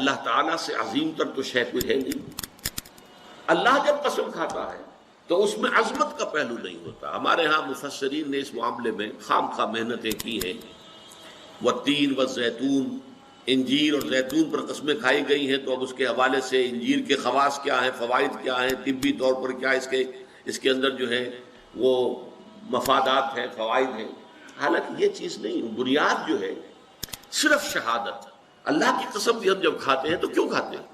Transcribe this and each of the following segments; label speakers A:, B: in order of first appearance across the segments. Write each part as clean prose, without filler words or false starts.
A: اللہ تعالیٰ سے عظیم تر تو شے کوئی ہے نہیں۔ اللہ جب قسم کھاتا ہے تو اس میں عظمت کا پہلو نہیں ہوتا۔ ہمارے ہاں مفسرین نے اس معاملے میں خام خواہ محنتیں کی ہیں۔ والتین والزیتون، انجیر اور زیتون پر قسمیں کھائی گئی ہیں، تو اب اس کے حوالے سے انجیر کے خواص کیا ہیں، فوائد کیا ہیں، طبی طور پر کیا اس کے اندر جو ہے وہ مفادات ہیں، فوائد ہیں۔ حالانکہ یہ چیز نہیں، بنیاد جو ہے صرف شہادت۔ اللہ کی قسم بھی ہم جب کھاتے ہیں تو کیوں کھاتے ہیں؟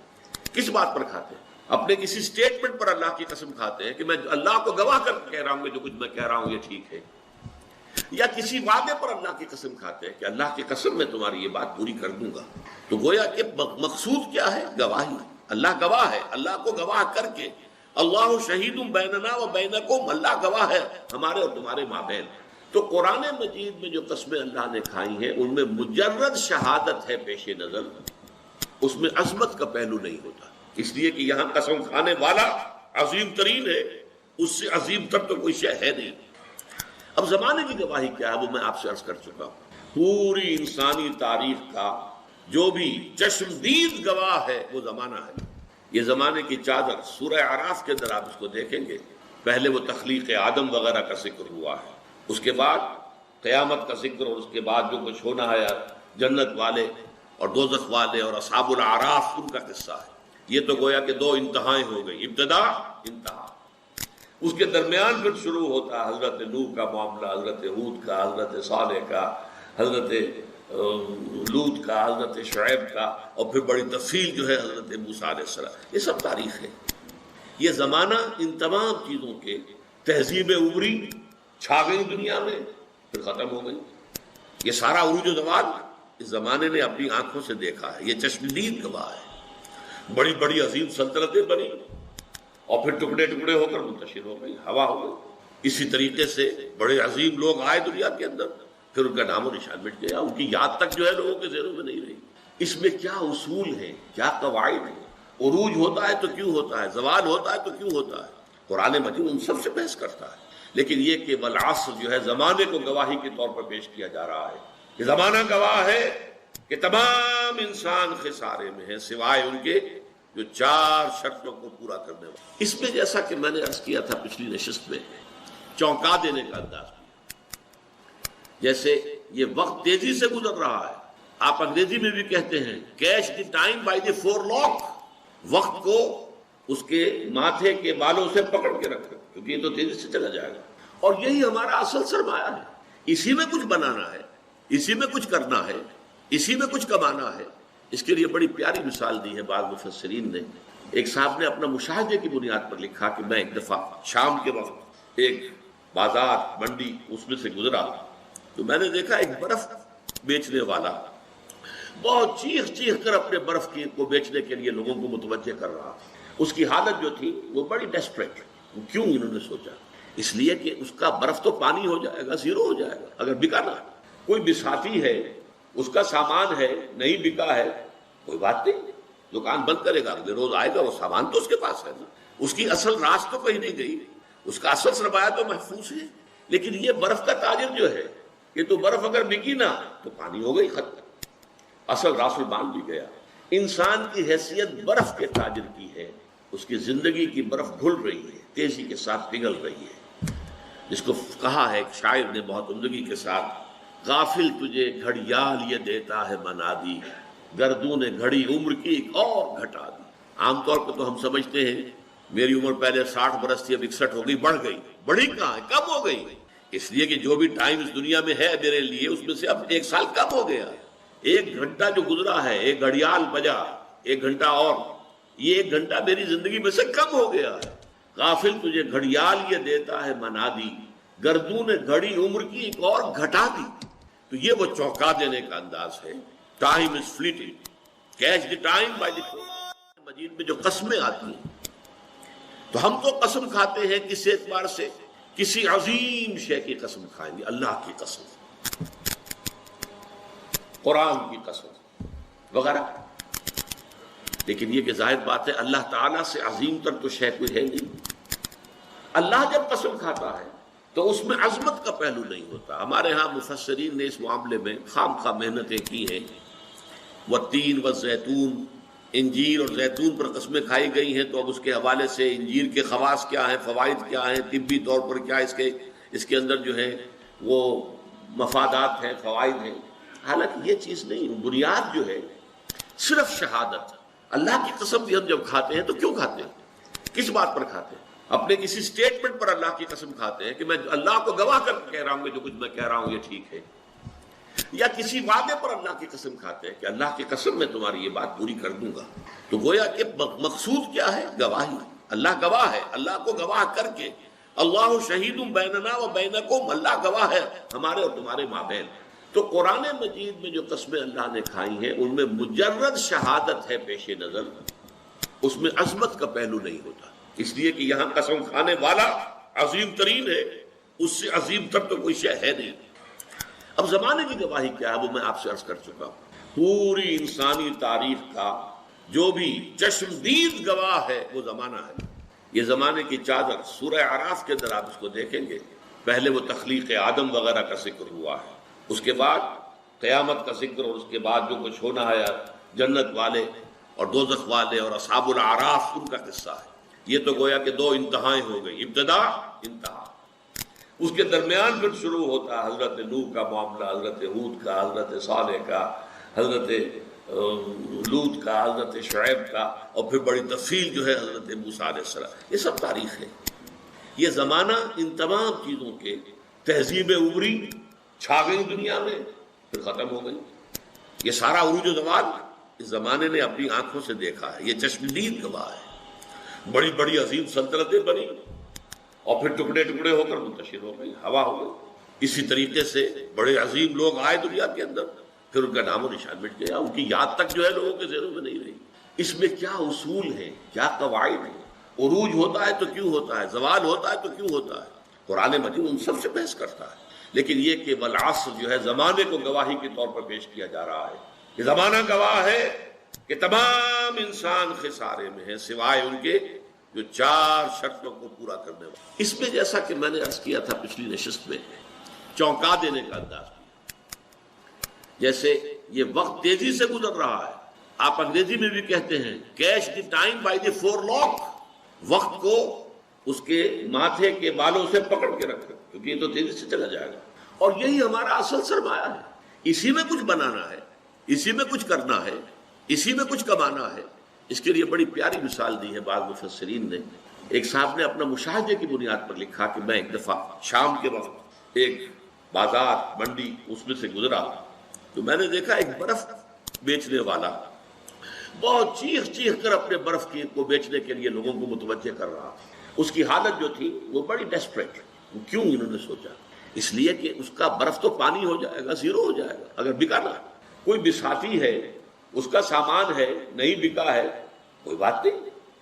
A: کس بات پر کھاتے ہیں؟ اپنے کسی سٹیٹمنٹ پر اللہ کی قسم کھاتے ہیں کہ میں اللہ کو گواہ کر کے کہہ رہا ہوں کہ جو کچھ میں کہہ رہا ہوں یہ ٹھیک ہے، یا کسی وعدے پر اللہ کی قسم کھاتے ہیں کہ اللہ کی قسم میں تمہاری یہ بات پوری کر دوں گا۔ تو گویا کہ مقصود کیا ہے؟ گواہی۔ اللہ گواہ ہے، اللہ کو گواہ کر کے اللہ شہید بیننا و بینکم، اللہ گواہ ہے ہمارے اور تمہارے مابین۔ تو قرآن مجید میں جو قسمیں اللہ نے کھائی ہیں ان میں مجرد شہادت ہے پیش نظر، اس میں عظمت کا پہلو نہیں ہوتا، اس لیے کہ یہاں قسم کھانے والا عظیم ترین ہے، اس سے عظیم تر تو کوئی شے ہے نہیں۔ اب زمانے کی گواہی کیا ہے وہ میں آپ سے عرض کر چکا ہوں۔ پوری انسانی تاریخ کا جو بھی چشمدید گواہ ہے وہ زمانہ ہے۔ یہ زمانے کی چادر سورہ اعراف کے اندر آپ اس کو دیکھیں گے، پہلے وہ تخلیق آدم وغیرہ کا ذکر ہوا ہے، اس کے بعد قیامت کا ذکر، اور اس کے بعد جو کچھ ہونا ہے جنت والے اور دوزخ والے اور اصحاب الاعراف، ان کا قصہ ہے۔ یہ تو گویا کہ دو انتہائیں ہو گئی، ابتدا انتہا۔ اس کے درمیان پھر شروع ہوتا ہے حضرت نوح کا معاملہ، حضرت ہود کا، حضرت صالح کا، حضرت لوط کا، حضرت شعیب کا، اور پھر بڑی تفصیل جو ہے حضرت موسیٰ علیہ السلام۔ یہ سب تاریخ ہے۔ یہ زمانہ ان تمام چیزوں کے تہذیب ابری چھا گئی دنیا میں، پھر ختم ہو گئی۔ یہ سارا عروج و زوال اس زمانے نے اپنی آنکھوں سے دیکھا ہے، یہ چشمدید گواہ ہے۔ بڑی بڑی عظیم سلطنتیں بنی اور پھر ٹکڑے ٹکڑے ہو کر منتشر ہو گئی، ہوا ہو گئی۔ اسی طریقے سے بڑے عظیم لوگ آئے دنیا کے اندر، پھر ان کا نام و نشان مٹ گیا، ان کی یاد تک جو ہے لوگوں کے ذہنوں میں نہیں رہی۔ اس میں کیا اصول ہیں، کیا قواعد ہیں؟ عروج ہوتا ہے تو کیوں ہوتا ہے، زوال ہوتا ہے تو کیوں ہوتا ہے؟ قرآن مجید ان سب سے بحث کرتا ہے۔ لیکن یہ کہ والعصر جو ہے زمانے کو گواہی کے طور پر پیش کیا جا رہا ہے کہ زمانہ گواہ ہے کہ تمام انسان خسارے میں ہیں سوائے ان کے جو چار شرطوں کو پورا کرنے والے۔ اس میں جیسا کہ میں نے عرض کیا تھا پچھلی نشست میں، چونکا دینے کا انداز کیا، جیسے یہ وقت تیزی سے گزر رہا ہے۔ آپ انگریزی میں بھی کہتے ہیں catch the time by the forelock, وقت کو اس کے ماتھے کے بالوں سے پکڑ کے رکھو، کیونکہ یہ تو تیزی سے چلا جائے گا۔ اور یہی ہمارا اصل سرمایہ ہے، اسی میں کچھ بنانا ہے، اسی میں کچھ کرنا ہے، اسی میں کچھ کمانا ہے۔ اس کے لیے بڑی پیاری مثال دی ہے بعض مفسرین نے۔ ایک صاحب نے اپنا مشاہدے کی بنیاد پر لکھا کہ میں ایک دفعہ شام کے وقت ایک بازار منڈی اس میں سے گزرا تو میں نے دیکھا ایک برف بیچنے والا بہت چیخ چیخ کر اپنے برف کو بیچنے کے لیے لوگوں کو متوجہ کر رہا تھا۔ اس کی حالت جو تھی وہ بڑی ڈیسپریٹ۔ کیوں؟ انہوں نے سوچا اس لیے کہ اس کا برف تو پانی ہو جائے گا، زیرو ہو جائے گا اگر بکا نہ۔ کوئی بساتی ہے، اس کا سامان ہے، نہیں بکا ہے، کوئی بات نہیں، دکان بند کرے گا، اگلے روز آئے گا، وہ سامان تو اس کے پاس ہے نا، اس کی اصل راس تو کہیں نہیں گئی، اس کا اصل سرمایہ تو محفوظ ہے۔ لیکن یہ برف کا تاجر جو ہے، یہ تو برف اگر بکی نہ تو پانی ہو گئی، ختم، اصل راس البان بھی گیا۔ انسان کی حیثیت برف کے تاجر کی ہے، اس کی زندگی کی برف گھل رہی ہے، تیزی کے ساتھ پگھل رہی ہے، جس کو کہا ہے ایک شاعر نے بہت عمدگی کے ساتھ، غافل تجھے گھڑیال یہ دیتا ہے منادی، گردون گھڑی عمر کی ایک اور گھٹا دی۔ عام طور پہ تو ہم سمجھتے ہیں میری عمر پہلے 60 برس تھی، اب 61 ہو گئی، بڑھ گئی، بڑھی کہاں ہے، کم ہو گئی، اس لیے کہ جو بھی ٹائم اس دنیا میں ہے میرے لیے اس میں سے اب 1 سال کم ہو گیا۔ 1 گھنٹہ جو گزرا ہے، 1 گھڑیال بجا، 1 گھنٹہ اور، یہ 1 گھنٹہ میری زندگی میں سے کم ہو گیا ہے۔ غافل تجھے گھڑیال یہ دیتا ہے منادی، گردون گھڑی عمر کی ایک اور گھٹا دی۔ تو یہ وہ چونکا دینے کا انداز ہے۔ Time is fleeting, catch the time by the fore. مجید میں جو قسمیں آتی ہیں تو ہم تو قسم کھاتے ہیں کس اعتبار سے، کسی عظیم شے کی قسم کھائیں گے، اللہ کی قسم، قرآن کی قسم وغیرہ۔ لیکن یہ کہ ظاہر بات ہے اللہ تعالیٰ سے عظیم تر تو شے کوئی ہے نہیں۔ اللہ جب قسم کھاتا ہے تو اس میں عظمت کا پہلو نہیں ہوتا۔ ہمارے ہاں مفسرین نے اس معاملے میں خام خواہ محنتیں کی ہیں۔ والتین والزیتون، انجیر اور زیتون پر قسمیں کھائی گئی ہیں، تو اب اس کے حوالے سے انجیر کے خواص کیا ہیں، فوائد کیا ہیں، طبی طور پر کیا اس کے اندر جو ہے وہ مفادات ہیں، فوائد ہیں۔ حالانکہ یہ چیز نہیں، بنیاد جو ہے صرف شہادت۔ اللہ کی قسم بھی ہم جب کھاتے ہیں تو کیوں کھاتے ہیں؟ کس بات پر کھاتے ہیں؟ اپنے کسی سٹیٹمنٹ پر اللہ کی قسم کھاتے ہیں کہ میں اللہ کو گواہ کر کے کہہ رہا ہوں کہ جو کچھ میں کہہ رہا ہوں یہ ٹھیک ہے، یا کسی وعدے پر اللہ کی قسم کھاتے ہیں کہ اللہ کی قسم میں تمہاری یہ بات پوری کر دوں گا۔ تو گویا کہ مقصود کیا ہے؟ گواہی۔ اللہ گواہ ہے، اللہ کو گواہ کر کے اللہ شہید بیننا و بینکم، اللہ گواہ ہے ہمارے اور تمہارے مابین۔ تو قرآن مجید میں جو قسمیں اللہ نے کھائی ہیں ان میں مجرد شہادت ہے پیش نظر، اس میں عظمت کا پہلو نہیں ہوتا، اس لیے کہ یہاں قسم کھانے والا عظیم ترین ہے، اس سے عظیم تر تو کوئی شے ہے نہیں۔ اب زمانے کی گواہی کیا ہے وہ میں آپ سے عرض کر چکا ہوں۔ پوری انسانی تاریخ کا جو بھی چشمدید گواہ ہے وہ زمانہ ہے۔ یہ زمانے کی چادر سورہ اعراف کے اندر آپ اس کو دیکھیں گے، پہلے وہ تخلیق آدم وغیرہ کا ذکر ہوا ہے، اس کے بعد قیامت کا ذکر، اور اس کے بعد جو کچھ ہونا ہے جنت والے اور دوزخ والے اور اصحاب الاعراف ان کا قصہ ہے۔ یہ تو گویا کہ دو انتہائیں ہو گئی، ابتدا انتہا۔ اس کے درمیان پھر شروع ہوتا ہے حضرت نوح کا معاملہ، حضرت ہود کا، حضرت صالح کا، حضرت لوط کا، حضرت شعیب کا، اور پھر بڑی تفصیل جو ہے حضرت موسیٰ علیہ السلام۔ یہ سب تاریخ ہے۔ یہ زمانہ ان تمام چیزوں کے تہذیب ابری چھا گئی دنیا میں، پھر ختم ہو گئی۔ یہ سارا عروج و زوال اس زمانے نے اپنی آنکھوں سے دیکھا ہے، یہ چشمدید گواہ ہے۔ بڑی بڑی عظیم سلطنتیں بنی اور پھر ٹکڑے ٹکڑے ہو کر منتشر ہو گئی، ہوا ہو گئی۔ اسی طریقے سے بڑے عظیم لوگ آئے دنیا کے اندر، پھر ان کا نام و نشان مٹ گیا، ان کی یاد تک جو ہے لوگوں کے ذہنوں میں نہیں رہی۔ اس میں کیا اصول ہیں، کیا قواعد ہیں؟ عروج ہوتا ہے تو کیوں ہوتا ہے، زوال ہوتا ہے تو کیوں ہوتا ہے؟ قرآن مجید ان سب سے بحث کرتا ہے، لیکن یہ کہ والعصر جو ہے زمانے کو گواہی کے طور پر پیش کیا جا رہا ہے۔ یہ زمانہ گواہ ہے کہ تمام انسان خسارے میں ہیں سوائے ان کے جو چار شرطوں کو پورا کرنے والے۔ اس میں جیسا کہ میں نے عرض کیا تھا پچھلی نشست میں، چونکا دینے کا انداز کیا، جیسے یہ وقت تیزی سے گزر رہا ہے۔ آپ انگریزی میں بھی کہتے ہیں catch the time by the forelock, وقت کو اس کے ماتھے کے بالوں سے پکڑ کے رکھو کیونکہ یہ تو تیزی سے چلا جائے گا، اور یہی ہمارا اصل سرمایہ ہے۔ اسی میں کچھ بنانا ہے، اسی میں کچھ کرنا ہے، اسی میں کچھ کمانا ہے۔ اس کے لیے بڑی پیاری مثال دی ہے بعض مفسرین نے۔ ایک صاحب نے اپنا مشاہدے کی بنیاد پر لکھا کہ میں ایک دفعہ شام کے وقت ایک بازار منڈی اس میں سے گزرا تو میں نے دیکھا ایک برف بیچنے والا بہت چیخ چیخ کر اپنے برف کو بیچنے کے لیے لوگوں کو متوجہ کر رہا تھا۔ اس کی حالت جو تھی وہ بڑی ڈیسپریٹ۔ کیوں؟ انہوں نے سوچا اس لیے کہ اس کا برف تو پانی ہو جائے گا، زیرو ہو جائے گا اگر بکا نہ۔ کوئی بساتی ہے، اس کا سامان ہے، نہیں بکا ہے، کوئی بات نہیں،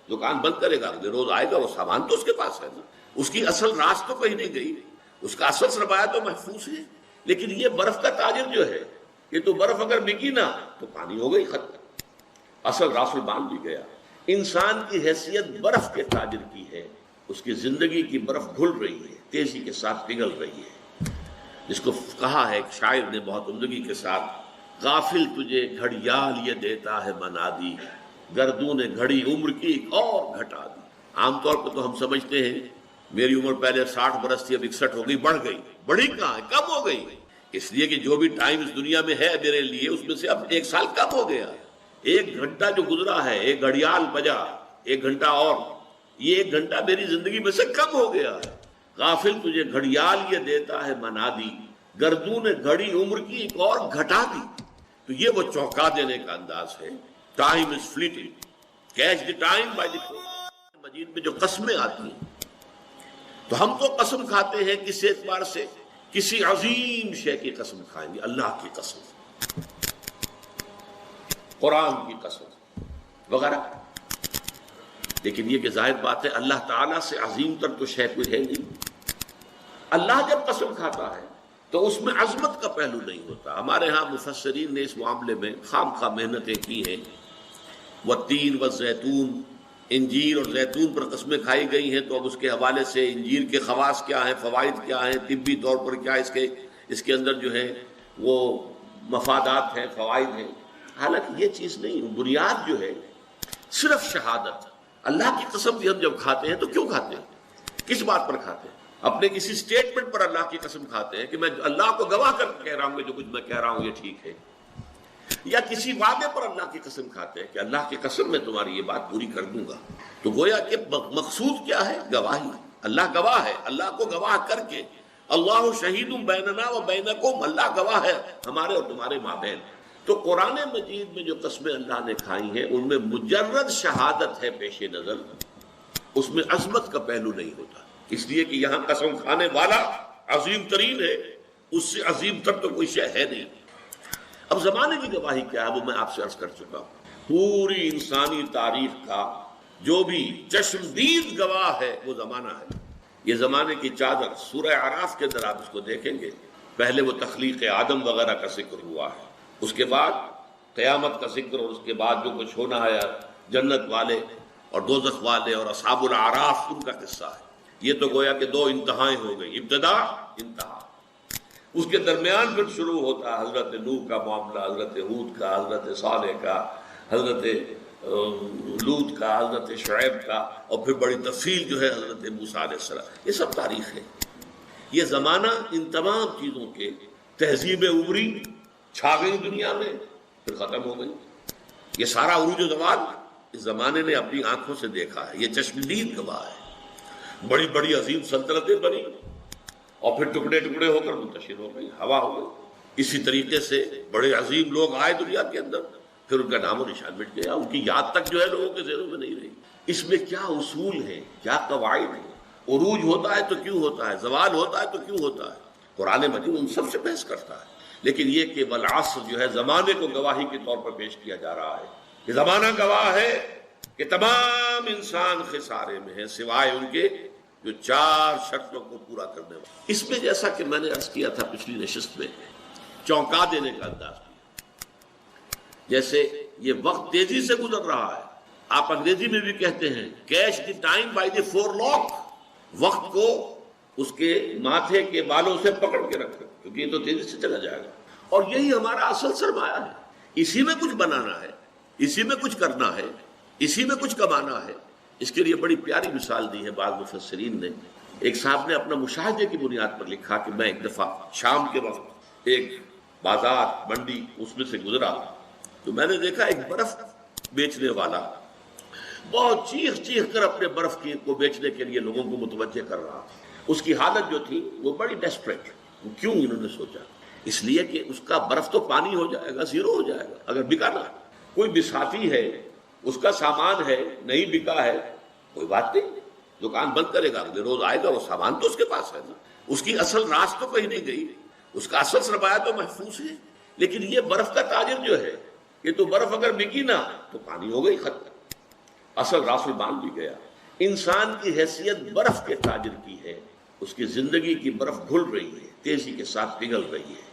A: دکان بند کرے گا، اگلے روز آئے گا، وہ سامان تو اس کے پاس ہے نا، اس کی اصل راس تو کہیں نہیں گئی، اس کا اصل سرمایہ تو محفوظ ہے۔ لیکن یہ برف کا تاجر جو ہے، یہ تو برف اگر بکی نہ تو پانی ہو گئی، ختم، اصل راس المال بھی گیا۔ انسان کی حیثیت برف کے تاجر کی ہے، اس کی زندگی کی برف گھل رہی ہے، تیزی کے ساتھ پگھل رہی ہے، جس کو کہا ہے ایک شاعر نے بہت عمدگی کے ساتھ، غافل تجھے گھڑیال یہ دیتا ہے منادی، گردون گھڑی عمر کی ایک اور گھٹا دی۔ عام طور پر تو ہم سمجھتے ہیں میری عمر پہلے 60 برس تھی، اب 61 ہو گئی، بڑھ گئی، بڑھی کہاں ہے، کم ہو گئی، اس لیے کہ جو بھی ٹائم اس دنیا میں ہے میرے لیے اس میں سے اب 1 سال کم ہو گیا۔ 1 گھنٹہ جو گزرا ہے، ایک گھڑیال بجا، 1 گھنٹہ اور، یہ 1 گھنٹہ میری زندگی میں سے کم ہو گیا ہے۔ غافل تجھے گھڑیال یہ دیتا ہے منادی، گردون گھڑی عمر کی ایک اور گھٹا دی۔ تو یہ وہ چونکا دینے کا انداز ہے۔ Time is fleeting, catch the time by the flat. مجید میں جو قسمیں آتی ہیں تو ہم تو قسم کھاتے ہیں کس اعتبار سے، کسی عظیم شے کی قسم کھائیں گے، اللہ کی قسم، قرآن کی قسم وغیرہ۔ لیکن یہ کہ ظاہر بات ہے اللہ تعالیٰ سے عظیم تر تو شے کوئی ہے نہیں۔ اللہ جب قسم کھاتا ہے تو اس میں عظمت کا پہلو نہیں ہوتا۔ ہمارے ہاں مفسرین نے اس معاملے میں خام خواہ محنتیں کی ہیں۔ والتین والزیتون، انجیر اور زیتون پر قسمیں کھائی گئی ہیں، تو اب اس کے حوالے سے انجیر کے خواص کیا ہیں، فوائد کیا ہیں، طبی طور پر کیا اس کے اندر جو ہے وہ مفادات ہیں، فوائد ہیں۔ حالانکہ یہ چیز نہیں، بنیاد جو ہے صرف شہادت. اللہ کی قسم بھی ہم جب کھاتے ہیں تو کیوں کھاتے ہیں؟ کس بات پر کھاتے ہیں؟ اپنے کسی سٹیٹمنٹ پر اللہ کی قسم کھاتے ہیں کہ میں اللہ کو گواہ کر کے کہہ رہا ہوں کہ جو کچھ میں کہہ رہا ہوں یہ ٹھیک ہے، یا کسی وعدے پر اللہ کی قسم کھاتے ہیں کہ اللہ کی قسم میں تمہاری یہ بات پوری کر دوں گا. تو گویا کہ مقصود کیا ہے؟ گواہی. اللہ گواہ ہے. اللہ کو گواہ کر کے اللہ شہید بیننا و بینکم، اللہ گواہ ہے ہمارے اور تمہارے مابین. تو قرآن مجید میں جو قسمیں اللہ نے کھائی ہیں ان میں مجرد شہادت ہے پیش نظر، اس میں عظمت کا پہلو نہیں ہوتا، اس لیے کہ یہاں قسم کھانے والا عظیم ترین ہے، اس سے عظیم تر تو کوئی شے ہے نہیں. اب زمانے کی گواہی کیا ہے وہ میں آپ سے عرض کر چکا ہوں. پوری انسانی تاریخ کا جو بھی چشمدید گواہ ہے وہ زمانہ ہے. یہ زمانے کی چادر سورہ اعراف کے اندر آپ اس کو دیکھیں گے. پہلے وہ تخلیق آدم وغیرہ کا ذکر ہوا ہے، اس کے بعد قیامت کا ذکر، اور اس کے بعد جو کچھ ہونا ہے جنت والے اور دوزخ والے اور اصحاب الاعراف ان کا قصہ ہے. یہ تو گویا کہ دو انتہائیں ہو گئی، ابتدا انتہا. اس کے درمیان پھر شروع ہوتا ہے حضرت نوح کا معاملہ، حضرت ہود کا، حضرت صالح کا، حضرت لوط کا، حضرت شعیب کا، اور پھر بڑی تفصیل جو ہے حضرت موسیٰ علیہ السلام. یہ سب تاریخ ہے. یہ زمانہ ان تمام چیزوں کے تہذیبیں ابری، چھا گئی دنیا میں، پھر ختم ہو گئی. یہ سارا عروج و زوال اس زمانے نے اپنی آنکھوں سے دیکھا ہے. یہ چشمدید گواہ ہے. بڑی بڑی عظیم سلطنتیں بنی اور پھر ٹکڑے ٹکڑے ہو کر منتشر ہو گئی، ہوا ہو گئی. اسی طریقے سے بڑے عظیم لوگ آئے دنیا کے اندر، پھر ان کا نام و نشان مٹ گیا، ان کی یاد تک جو ہے لوگوں کے ذہنوں میں نہیں رہی. اس میں کیا اصول ہیں، کیا قواعد ہیں؟ عروج ہوتا ہے تو کیوں ہوتا ہے، زوال ہوتا ہے تو کیوں ہوتا ہے؟ قرآن مجید ان سب سے بحث کرتا ہے. لیکن یہ کہ والعصر جو ہے زمانے کو گواہی کے طور پر پیش کیا جا رہا ہے کہ زمانہ گواہ ہے کہ تمام انسان خسارے میں ہیں سوائے ان کے جو 4 شرطوں کو پورا کرنے والے. اس میں جیسا کہ میں نے عرض کیا تھا پچھلی نشست میں، چونکا دینے کا انداز کیا. جیسے یہ وقت تیزی سے گزر رہا ہے. آپ انگریزی میں بھی کہتے ہیں catch the time by the forelock, وقت کو اس کے ماتھے کے بالوں سے پکڑ کے رکھو کیونکہ یہ تو تیزی سے چلا جائے گا. اور یہی ہمارا اصل سرمایہ ہے. اسی میں کچھ بنانا ہے، اسی میں کچھ کرنا ہے، اسی میں کچھ کمانا ہے. اس کے لیے بڑی پیاری مثال دی ہے بعض مفسرین نے. ایک صاحب نے اپنا مشاہدے کی بنیاد پر لکھا کہ میں ایک دفعہ شام کے وقت ایک بازار منڈی اس میں سے گزرا تو میں نے دیکھا ایک برف بیچنے والا بہت چیخ چیخ کر اپنے برف کو بیچنے کے لیے لوگوں کو متوجہ کر رہا. اس کی حالت جو تھی وہ بڑی ڈیسپریٹ. کیوں؟ انہوں نے سوچا اس لیے کہ اس کا برف تو پانی ہو جائے گا، زیرو ہو جائے گا اگر بکا نہ. کوئی بساتی ہے، اس کا سامان ہے، نہیں بکا ہے، کوئی بات نہیں، دکان بند کرے گا، اگلے روز آئے گا، وہ سامان تو اس کے پاس ہے نا. اس کی اصل راس تو کہیں نہیں گئی، اس کا اصل سرمایہ تو محفوظ ہے. لیکن یہ برف کا تاجر جو ہے، یہ تو برف اگر بکی نہ تو پانی ہو گئی، ختم، اصل راس المال بھی گیا. انسان کی حیثیت برف کے تاجر کی ہے. اس کی زندگی کی برف گھل رہی ہے، تیزی کے ساتھ پگھل رہی ہے.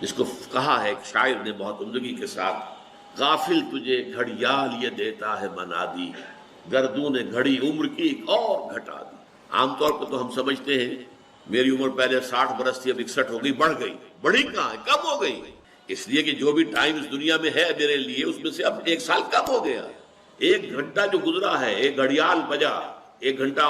A: جس کو کہا ہے ایک شاعر نے بہت عمدگی کے ساتھ، غافل تجھے گھڑیال یہ دیتا ہے منادی، گردوں نے گھڑی عمر کی ایک اور گھٹا دی. عام طور پر تو ہم سمجھتے ہیں میری عمر پہلے 60 برس تھی اب 61 ہو گئی، بڑھ گئی. بڑھی کہاں ہے، کم ہو گئی. اس لیے کہ جو بھی ٹائم اس دنیا میں ہے میرے لیے اس میں سے اب 1 سال کم ہو گیا. 1 گھنٹہ جو گزرا ہے، 1 گھڑیال بجا، 1 گھنٹہ